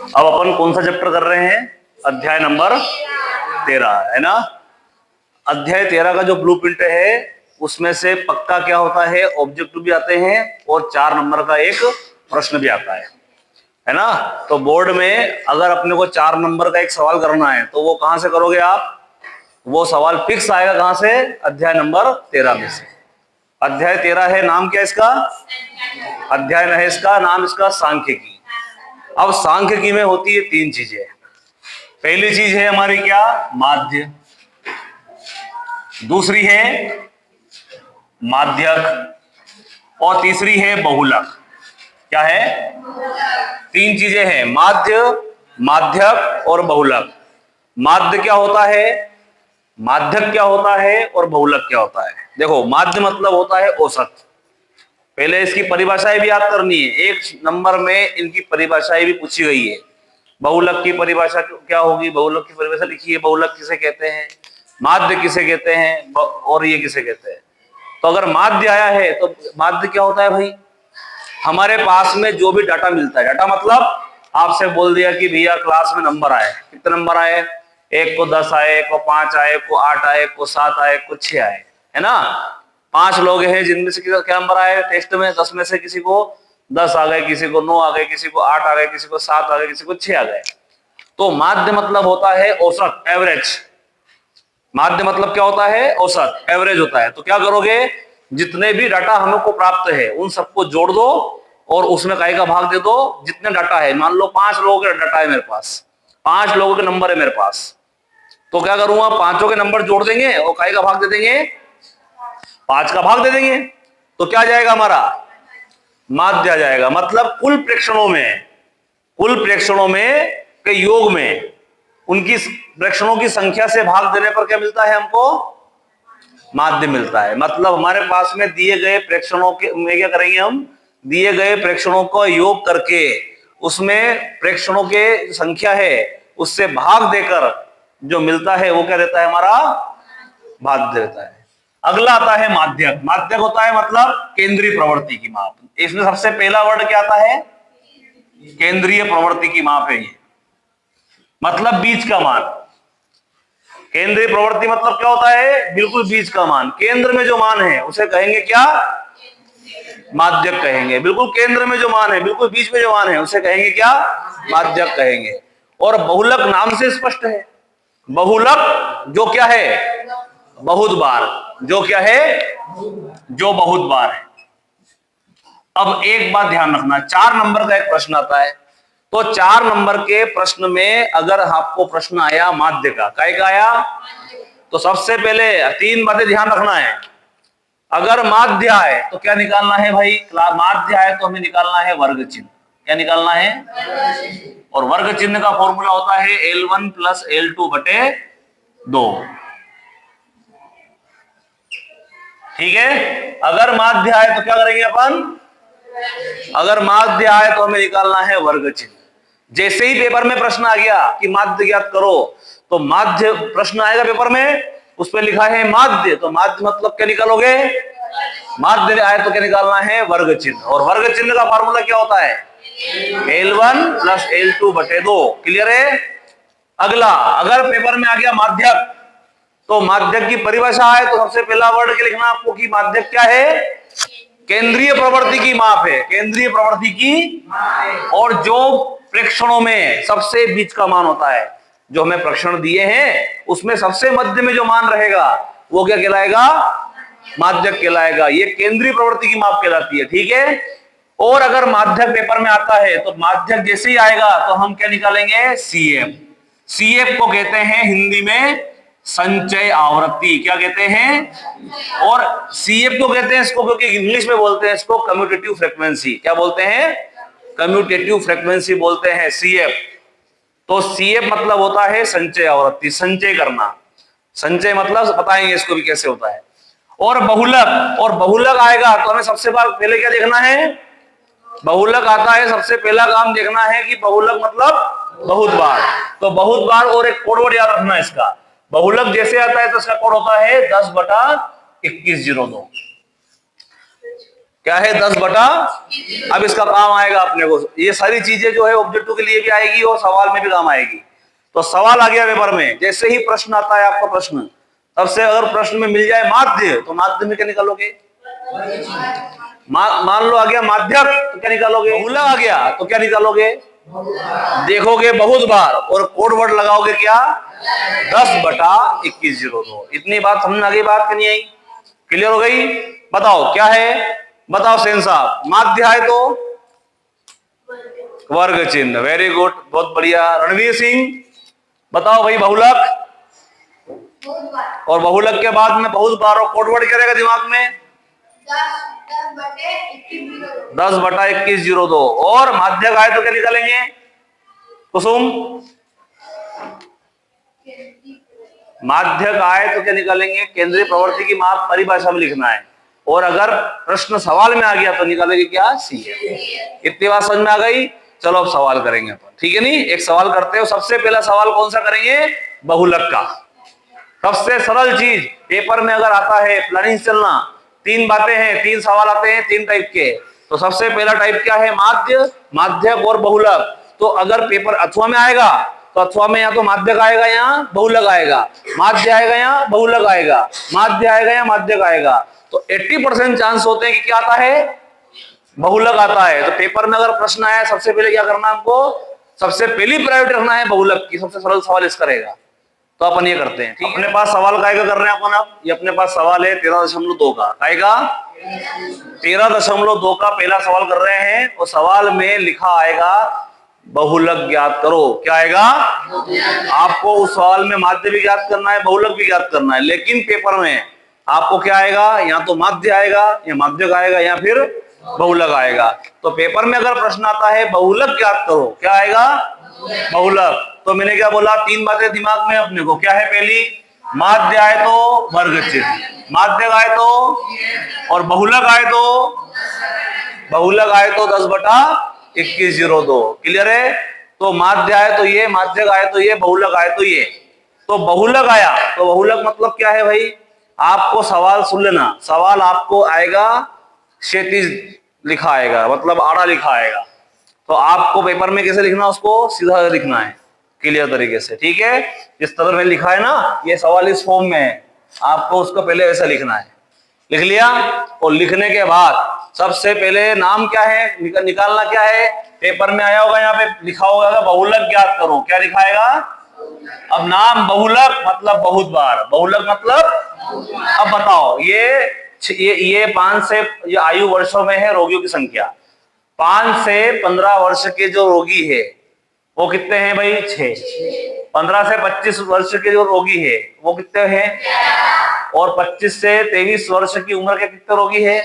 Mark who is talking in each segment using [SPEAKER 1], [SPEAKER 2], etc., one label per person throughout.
[SPEAKER 1] अब अपन कौन सा चैप्टर कर रहे हैं? अध्याय नंबर 13 है ना। अध्याय 13 का जो ब्लूप्रिंट है उसमें से पक्का क्या होता है, ऑब्जेक्टिव भी आते हैं और 4 नंबर का एक प्रश्न भी आता है ना। तो बोर्ड में अगर अपने को 4 नंबर का एक सवाल करना है तो वो कहां से करोगे आप? वो सवाल फिक्स आएगा कहां से? अध्याय नंबर 13 में से। अध्याय 13 है, नाम क्या इसका? अध्याय है इसका नाम, इसका सांख्यिकी। अब सांख्यिकी में होती है 3 चीजें। पहली चीज है हमारी क्या? माध्य। दूसरी है माध्यक और तीसरी है बहुलक। क्या है? 3 चीजें हैं, माध्य, माध्यक और बहुलक। माध्य क्या होता है, माध्यक क्या होता है और बहुलक क्या होता है? देखो, माध्य मतलब होता है औसत। पहले इसकी परिभाषाएं भी याद करनी है, 1 नंबर में इनकी परिभाषाएं भी पूछी गई है। बहुलक की परिभाषा क्या होगी? बहुलक की परिभाषा लिखी है, बहुलक किसे कहते हैं, माध्य किसे कहते हैं और ये किसे कहते हैं। तो अगर माध्य आया है तो माध्य क्या होता है भाई? हमारे पास में जो भी डाटा मिलता है, डाटा मतलब आपसे बोल दिया कि भैया क्लास में नंबर आए, कितने नंबर आए? एक को 10 आए, एक को 5 आए, एक को 8 आए, एक को 7 आए, एक को 6 आए, है ना। 5 लोग हैं जिनमें से क्या नंबर आए टेस्ट में? 10 में से किसी को 10 आ गए, किसी को 9 आ गए, किसी को 8 आ गए, किसी को 7 आ गए, किसी को 6 आ गए। तो माध्य मतलब होता है औसत, एवरेज। माध्य मतलब क्या होता है? औसत, एवरेज होता है। तो क्या करोगे, जितने भी डाटा हमको प्राप्त है उन सबको जोड़ दो और उसमें काय का भाग दे दो जितने डाटा है। मान लो 5 लोगों का डाटा है मेरे पास, 5 लोगों के नंबर है मेरे पास, तो क्या करूंगा, 5 के नंबर जोड़ देंगे और काय का भाग दे देंगे? 5 का भाग दे देंगे। तो क्या जाएगा हमारा? माध्य आ जाएगा। मतलब कुल प्रेक्षणों में के योग में उनकी प्रेक्षणों की संख्या से भाग देने पर क्या मिलता है हमको? माध्य मिलता है। मतलब हमारे पास में दिए गए प्रेक्षणों के में क्या करेंगे हम? दिए गए प्रेक्षणों को योग करके उसमें प्रेक्षणों के संख्या है उससे भाग देकर जो मिलता है वो क्या देता है? हमारा माध्य देता है। अगला आता है माध्यक। माध्यक होता है मतलब केंद्रीय प्रवृत्ति की माप। इसमें सबसे पहला वर्ड क्या आता है? केंद्रीय प्रवृत्ति की माप है ये, मतलब बीच का मान। केंद्रीय प्रवृत्ति मतलब क्या होता है? बिल्कुल बीच का मान। केंद्र में जो मान है उसे कहेंगे क्या? माध्यक कहेंगे। बिल्कुल केंद्र में जो मान है, बिल्कुल बीच में जो मान है उसे कहेंगे क्या? माध्यक कहेंगे। और बहुलक नाम से स्पष्ट है। बहुलक जो क्या है? बहुत बार। जो क्या है? जो बहुत बार है। अब एक बात ध्यान रखना, 4 नंबर का एक प्रश्न आता है, तो 4 नंबर के प्रश्न में अगर आपको प्रश्न आया माध्य का, काय का आया, तो सबसे पहले 3 बातें ध्यान रखना है। अगर माध्य आए तो क्या निकालना है भाई? माध्य आए तो हमें निकालना है वर्ग चिन्ह। क्या निकालना है? और वर्ग चिन्ह का फॉर्मूला होता है L1 + L2 बटे 2। ठीक है। अगर माध्य आए तो क्या करेंगे अपन? अगर माध्य आए तो हमें निकालना है वर्ग चिन्ह। जैसे ही पेपर में प्रश्न आ गया कि माध्य ज्ञात करो, तो माध्य प्रश्न आएगा पेपर में, उस पर लिखा है माध्य, तो माध्य मतलब क्या निकालोगे? माध्य आए तो क्या निकालना है? वर्ग चिन्ह। और वर्ग चिन्ह का फार्मूला क्या होता है? L1 + L2 बटे 2। क्लियर है? अगला, अगर पेपर में आ गया माध्यक, तो माध्यक की परिभाषा है तो सबसे पहला वर्ड क्या लिखना आपको कि माध्यक क्या है? केंद्रीय प्रवृत्ति की माप है। केंद्रीय प्रवृत्ति की, और जो प्रेक्षणों में सबसे बीच का मान होता है, जो हमें प्रेक्षण दिए हैं उसमें सबसे मध्य में जो मान रहेगा वो क्या कहलाएगा? माध्यक कहलाएगा। ये केंद्रीय प्रवृत्ति की माप कहलाती है। ठीक है। और अगर माध्यक पेपर में आता है तो माध्यक जैसे ही आएगा तो हम क्या निकालेंगे? CF। CF को कहते हैं हिंदी में संचय आवृत्ति। क्या कहते हैं? और CF को कहते हैं इसको, क्योंकि इंग्लिश में बोलते हैं इसको कम्यूटेटिव फ्रीक्वेंसी। क्या बोलते हैं? कम्यूटेटिव फ्रीक्वेंसी बोलते हैं CF। तो CF मतलब होता है संचय आवृत्ति, संचय करना। संचय मतलब बताएंगे इसको भी कैसे होता है। और बहुलक, और बहुलक आएगा तो हमें सबसे पहले क्या देखना है? बहुलक आता है, सबसे पहला काम देखना है कि बहुलक मतलब बहुत बार। तो बहुत बार, और एक कोड वर्ड याद रखना है इसका। बहुलक जैसे आता है तो इसका कोड होता है 10/2102। क्या है 10/। अब इसका काम आएगा अपने को, ये सारी चीजें जो है ऑब्जेक्टिव के लिए भी आएगी और सवाल में भी काम आएगी। तो सवाल आ गया पेपर में, जैसे ही प्रश्न आता है आपका प्रश्न, तब से अगर प्रश्न में मिल जाए माध्य, तो माध्य में क्या निकालोगे? मान लो आ गया माध्यक, तो क्या निकालोगे? बहुलक आ गया तो क्या निकालोगे? देखोगे बहुत बार और कोड वर्ड लगाओगे क्या? 10/2102। इतनी बात समझ में आ गई? बात नहीं आई? क्लियर हो गई? बताओ क्या है, बताओ सेन साहब। माध्य है तो वर्ग चिन्ह, वेरी गुड, बहुत बढ़िया। रणवीर सिंह बताओ भाई बहुलक, और बहुलक के बाद में बहुत बार और कोड वर्ड क्या रहेगा दिमाग में? 10/2102। और माध्यक आए तो क्या निकालेंगे कुसुम? माध्यक आए तो क्या निकालेंगे? केंद्रीय प्रवृत्ति की माप परिभाषा में लिखना है, और अगर प्रश्न सवाल में आ गया तो निकालेंगे क्या? CF। इतनी बात समझ में आ गई? चलो अब सवाल करेंगे अपन, ठीक है नहीं? एक सवाल करते हो। सबसे पहला सवाल कौन सा करेंगे? बहुलक का। सबसे सरल चीज पेपर में अगर आता है, प्लानिंग चलना, 3 बातें हैं, 3 सवाल आते हैं 3 टाइप के। तो सबसे पहला टाइप क्या है? माध्य, माध्यक और बहुलक। तो अगर पेपर अथवा में आएगा तो अथवा में या तो माध्यक आएगा या बहुलक आएगा, माध्य आएगा या बहुलक आएगा, माध्य आएगा या माध्यक आएगा। तो 80% चांस होते हैं कि क्या आता है? बहुलक आता है। तो पेपर में अगर प्रश्न आया, सबसे पहले क्या करना है हमको? सबसे पहली प्रायोरिटी रखना है बहुलक की। सबसे सरल सवाल इसका रहेगा, तो अपन ये करते हैं, ठीक है? अपने पास सवाल काय का कर रहे हैं अपन अब? ये अपने पास सवाल है 13.2 का। काय का? 13.2 का पहला सवाल कर रहे हैं, और सवाल में लिखा आएगा बहुलक ज्ञात करो। क्या आएगा? आपको उस सवाल में माध्य भी ज्ञात करना है, बहुलक भी ज्ञात करना है, लेकिन पेपर में आपको क्या आएगा? या तो माध्य आएगा या माध्यक आएगा या फिर बहुलक आएगा। तो पेपर में अगर प्रश्न आता है बहुलक ज्ञात करो, क्या आएगा? बहुलक। तो मैंने क्या बोला? 3 बातें दिमाग में अपने को। क्या है? पहली, माध्य आए तो वर्ग चिन्ह, माध्यक आए तो, और बहुलक आए तो, बहुलक आए तो 10/2102। क्लियर है? तो माध्य आए तो ये, माध्यक आए तो ये, बहुलक आए तो ये। तो बहुलक आया तो बहुलक मतलब क्या है भाई? आपको सवाल सुन लेना, सवाल आपको आएगा क्षैतिज लिखा आएगा, मतलब आड़ा लिखा आएगा। तो आपको पेपर में कैसे लिखना? उसको सीधा लिखना है क्लियर तरीके से, ठीक है? जिस तरह में लिखा है ना, ये सवाल इस फॉर्म में है, आपको उसको पहले ऐसा लिखना है। लिख लिया? और लिखने के बाद सबसे पहले नाम क्या है निकालना क्या है? पेपर में आया होगा, यहाँ पे लिखा होगा बहुलक ज्ञात करो। क्या लिखाएगा? अब नाम बहुलक मतलब बहुत बार, बहुलक मतलब। अब बताओ, ये 5 से, ये आयु वर्षों में है रोगियों की संख्या। 5 से 15 वर्ष के जो रोगी है वो कितने हैं भाई? 6। 15 से 25 वर्ष के जो रोगी है वो कितने हैं? और 25 से 23 वर्ष की उम्र के कितने रोगी है?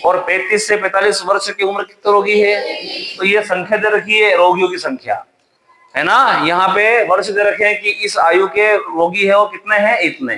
[SPEAKER 1] और 35 से 45 वर्ष की उम्र कितने रोगी है? तो ये संख्या दे रखी है रोगियों की संख्या, है ना? यहाँ पे वर्ष दे रखे हैं कि इस आयु के रोगी है वो कितने हैं? इतने।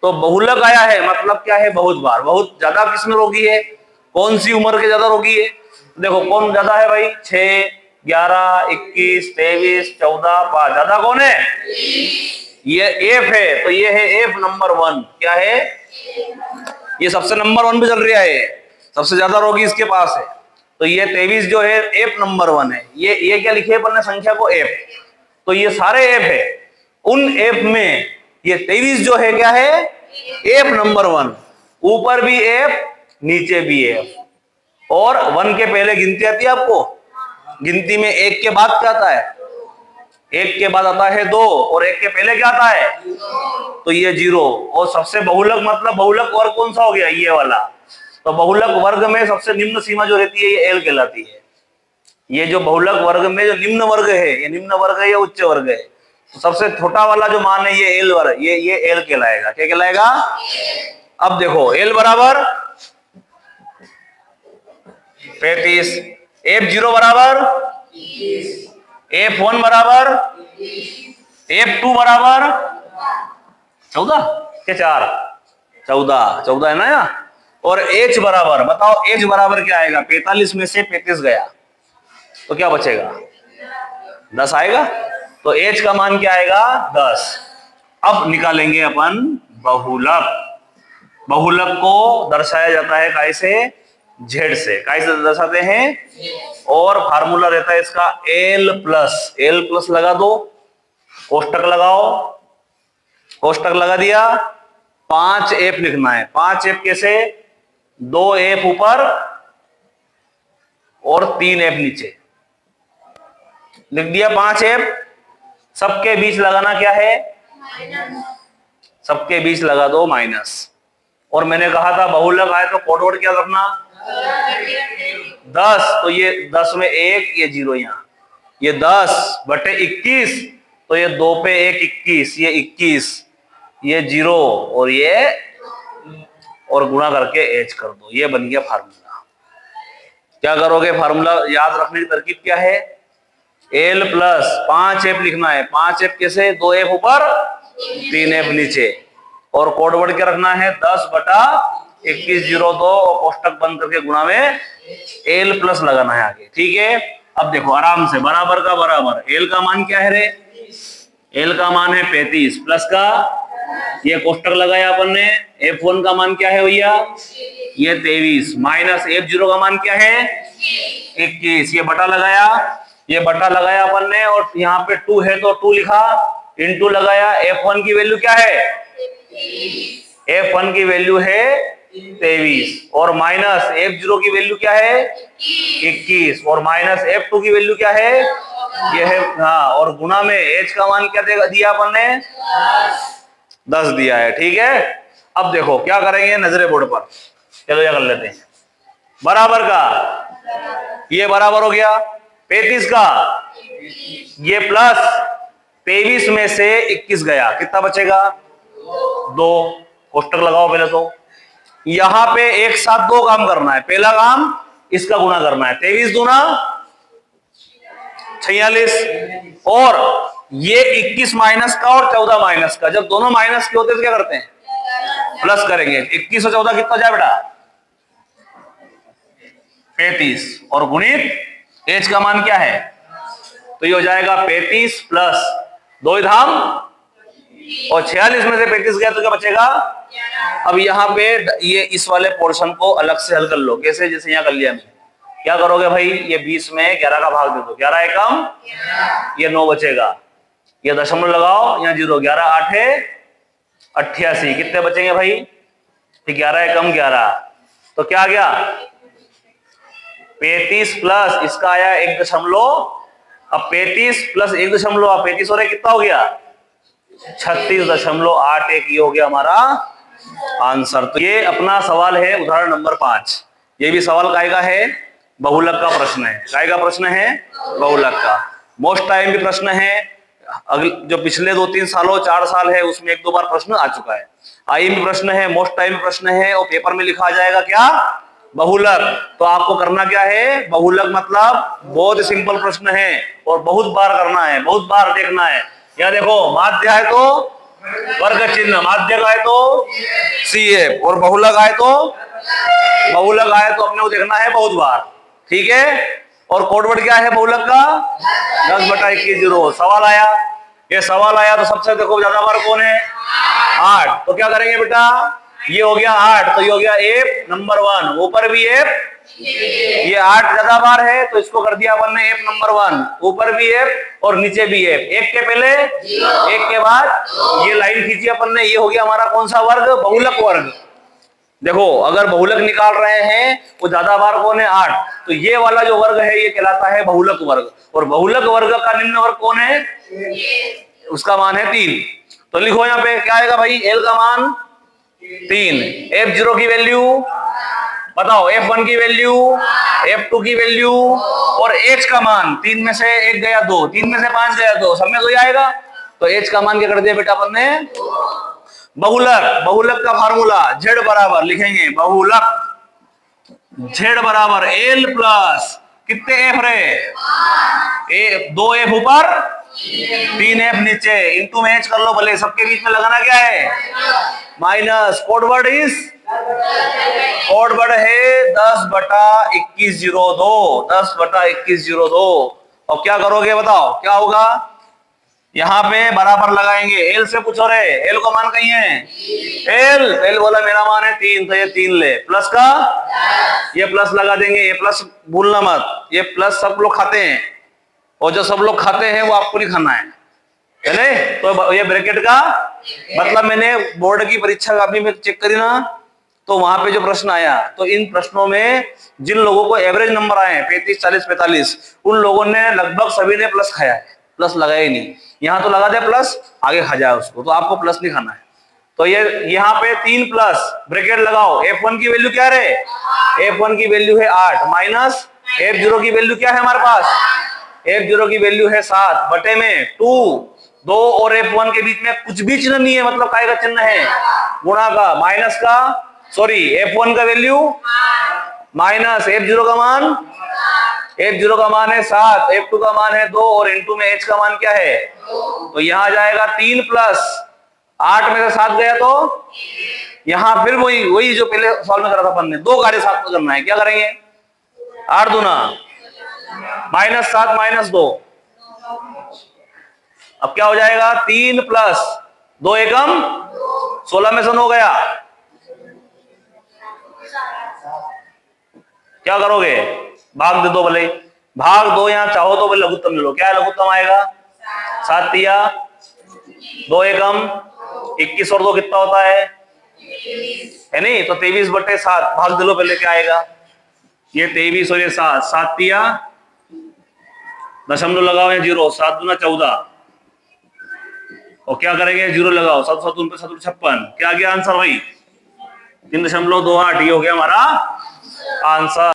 [SPEAKER 1] तो बहुलक आया है मतलब क्या है? बहुत बार, बहुत ज्यादा किसमें रोगी है? कौन सी उम्र के ज्यादा रोगी है? देखो कौन ज्यादा है भाई? 6, 11, 21, 23, 14, 5। ज्यादा कौन है? ये एफ है, तो ये है एफ नंबर 1। क्या है? ये सबसे नंबर 1 पे चल रहा है, सबसे ज्यादा रोगी इसके पास है। तो ये 23 जो है एफ नंबर 1 है। ये क्या लिखे अपन ने संख्या को? एफ। तो ये सारे एफ है, उन एफ में ये 23 जो है क्या है? F number 1। ऊपर भी एफ, नीचे भी एफ। और 1 के पहले गिनती आती है आपको? गिनती में 1 के बाद क्या आता है? 1 के बाद आता है 2, और 1 के पहले क्या आता है? तो ये 0। और सबसे बहुलक मतलब बहुलक वर्ग कौन सा हो गया? ये वाला। तो बहुलक वर्ग में सबसे निम्न सीमा जो रहती है ये एल कहलाती है। ये जो बहुलक वर्ग में जो निम्न वर्ग है, ये निम्न वर्ग है या उच्च वर्ग है? तो सबसे छोटा वाला जो मान है ये एल वर्ग, ये एल कहलाएगा। क्या कहलाएगा? अब देखो एल बराबर 35, F0 बराबर, F1 बराबर, F2 बराबर 14 के 4, 14 है ना यहाँ। और H बराबर, बताओ H बराबर क्या आएगा? 45 में से 35 गया तो क्या बचेगा? 10 आएगा। तो H का मान क्या आएगा? 10। अब निकालेंगे अपन बहुलक। बहुलक को दर्शाया जाता है कैसे? जेड से, कैसे दर्शाते हैं, और फार्मूला रहता है इसका एल प्लस लगा दो, कोष्टक लगाओ, कोष्टक लगा दिया, 5f लिखना है। 5f कैसे, 2f ऊपर और 3f नीचे, लिख दिया 5f। सबके बीच लगाना क्या है, सबके बीच लगा दो माइनस। और मैंने कहा था बहुलक आए तो कोड वर्ड क्या करना, 10, तो ये 10 में 1, ये 0 यहाँ, ये 10/21, तो ये 2 पे 1 21, ये 21, ये 0 और ये, और गुणा करके एच कर दो, ये बन गया फार्मूला। क्या करोगे, फार्मूला याद रखने की तरकीब क्या है, एल प्लस 5f लिखना है। 5f कैसे, 2f ऊपर 3f नीचे, और कोड वर्ड क्या रखना है, 10/2102, और कोष्टक बंद करके गुणा में एल प्लस लगाना है आगे। ठीक है, अब देखो आराम से, बराबर का बराबर, एल का मान क्या है रे, एल का मान है 35, प्लस का ये कोष्टक लगाया अपन ने, f1 का मान क्या है भैया, ये 23, माइनस f0 का मान क्या है 21, ये बटा लगाया, ये बटा लगाया अपन ने, और यहाँ पे 2 है तो 2 लिखा, इनटू लगाया, f1 की वैल्यू क्या है, f1 की वैल्यू है 23, और माइनस f0 की वैल्यू क्या है 21, और माइनस f2 की वैल्यू क्या है, ये है, हाँ, और गुणा में h का मान क्या दिया अपन ने, 10 दिया है। ठीक है, अब देखो क्या करेंगे, नजरे बोर्ड पर, चलो ये कर लेते हैं। बराबर का ये बराबर हो गया 35 का, ये प्लस 23 में से 21 गया, कितना बचेगा 2, कोष्टक लगाओ पहले तो। यहां पे एक साथ 2 काम करना है, पहला काम इसका गुणा करना है, 23 दूना 46, और ये 21 माइनस का और 14 माइनस का, जब दोनों माइनस के होते हैं तो क्या करते हैं, प्लस करेंगे। 21 और 14 कितना जाए बेटा, 35, और गुणित एच का मान क्या है, तो ये हो जाएगा 35 प्लस 2 धाम, और 46 में से 35 गया तो क्या बचेगा। अब यहाँ पे ये इस वाले पोर्शन को अलग से हल कर लो, कैसे, जैसे यहाँ कर लिया मैंने। क्या करोगे भाई, ये 20 में 11 का भाग दे दो, 11 एकम, ये 9 बचेगा, ये दशमलव लगाओ, यहाँ 0, 11 8 है 88, कितने बचेंगे भाई, 11 एकम 11, तो क्या आ गया 35 प्लस इसका आया 1 दशमलव, अब 35 प्लस 1 दशमलव, 35 हो रहा है, कितना हो गया 36.81, ये हो गया हमारा आंसर। तो ये अपना सवाल है उदाहरण नंबर 5। ये भी सवाल काय का है, बहुलक का प्रश्न है, काय का प्रश्न है, बहुलक का। मोस्ट टाइम भी प्रश्न है, जो पिछले 2-3 सालों 4 साल है उसमें 1-2 बार प्रश्न आ चुका है। आई में प्रश्न है, मोस्ट टाइम प्रश्न है, और पेपर में लिखा जाएगा क्या, बहुलक। तो आपको करना क्या है, बहुलक मतलब बहुत सिंपल प्रश्न है, और बहुत बार करना है, बहुत बार देखना है। या देखो, माध्य है तो वर्ग चिन्ह, माध्य का है तो CF, और बहुलक आए तो अपने को देखना है बहुत बार। ठीक है, और कोडवर्ड क्या है बहुलक का, 10/2102। सवाल आया, ये सवाल आया तो सबसे देखो ज्यादा बार कौन है, 8, तो क्या करेंगे बेटा, ये हो गया 8, तो ये हो गया F नंबर 1, ऊपर भी F, ये 8 ज्यादा बार है तो इसको कर दिया अपन ने F नंबर 1, ऊपर भी F और नीचे भी F, एक के पहले 1 के बाद ये लाइन खींची अपन ने, ये हो गया हमारा कौन सा वर्ग, बहुलक वर्ग। देखो अगर बहुलक निकाल रहे हैं वो ज्यादा बार कौन है, 8, तो ये वाला जो वर्ग है ये कहलाता है बहुलक वर्ग, और बहुलक वर्ग का निम्न वर्ग कौन है, उसका मान है 3। तो लिखो यहाँ पे क्या आएगा भाई, L का मान 3, F0 की वैल्यू बताओ, F1 की वैल्यू, F2 की वैल्यू, और H का मान 3 में से 1 गया 2, 3 में से 5 गया 2, सब में 2 आएगा, तो H का मान क्या कर दिया बेटा अपन ने, बहुलक का फार्मूला Z बराबर लिखेंगे, बहुलक Z बराबर L प्लस कितने F रे, 2F ऊपर 3F नीचे, इंटू में H कर लो, भले सबके बीच में लगाना क्या है माइनस, कोडवर्ड है 10/2102, 10/2102। और क्या करोगे बताओ क्या होगा, यहाँ पे बराबर लगाएंगे, एल से पूछो रे, एल को मान कही है, एल बोला मेरा मान है 3, तो ये 3 ले, प्लस का ये प्लस लगा देंगे, ये प्लस भूलना मत, ये प्लस सब लोग खाते हैं और जो सब लोग खाते हैं वो आपको नहीं खाना है नहीं? तो ये ब्रैकेट का मतलब मैंने बोर्ड की परीक्षा काफी में चेक करी ना, तो वहां पे जो प्रश्न आया, तो इन प्रश्नों में जिन लोगों को एवरेज नंबर आए 35, 40, 45, उन लोगों ने लगभग सभी ने प्लस खाया है, प्लस लगाया ही नहीं। यहाँ तो लगा दे प्लस, आगे खा जाए उसको, तो आपको प्लस नहीं खाना है। तो ये यहाँ पे 3 प्लस ब्रैकेट लगाओ, F1 की वैल्यू क्या रहे, F1 की वैल्यू है 8 माइनस F0 की वैल्यू क्या है हमारे पास, F0 की वैल्यू है 7 बटे में 2, 2 और F1 के बीच में कुछ भी चिन्ह नहीं है, मतलब काय का चिन्ह है, गुणा का, माइनस का, सॉरी F1 का वैल्यू माइनस F0 का मान, F0 का मान है 7, F2 का मान है 2 और N2 में H का मान क्या है, तो यहां जाएगा 3 प्लस 8 में से 7 गया, तो यहां फिर वही जो पहले सॉल्व में करा था अपन ने, 2 कार्य साथ में करना है। क्या करेंगे, 8 दूना माइनस 7 माइनस 2, अब क्या हो जाएगा 3 प्लस 2 एकम 16 में से 9 गया, क्या करोगे, भाग दे दो, भले भाग दो, यहाँ चाहो तो भले लघुत्तम ले लो, क्या लघुत्तम आएगा, 7 तिया 2 एकम 21 और 2 कितना होता है नहीं, तो 23 बटे 7, भाग दे लो पहले, क्या आएगा, ये 23 और ये 7, 7 तिया दशमलव लगाओ, या 0, 7 दूना 14, और क्या करेंगे 0 लगाओ, 7 7 उन पे 7 56, क्या गया आंसर भाई 3.28, ये हो गया हमारा आंसर।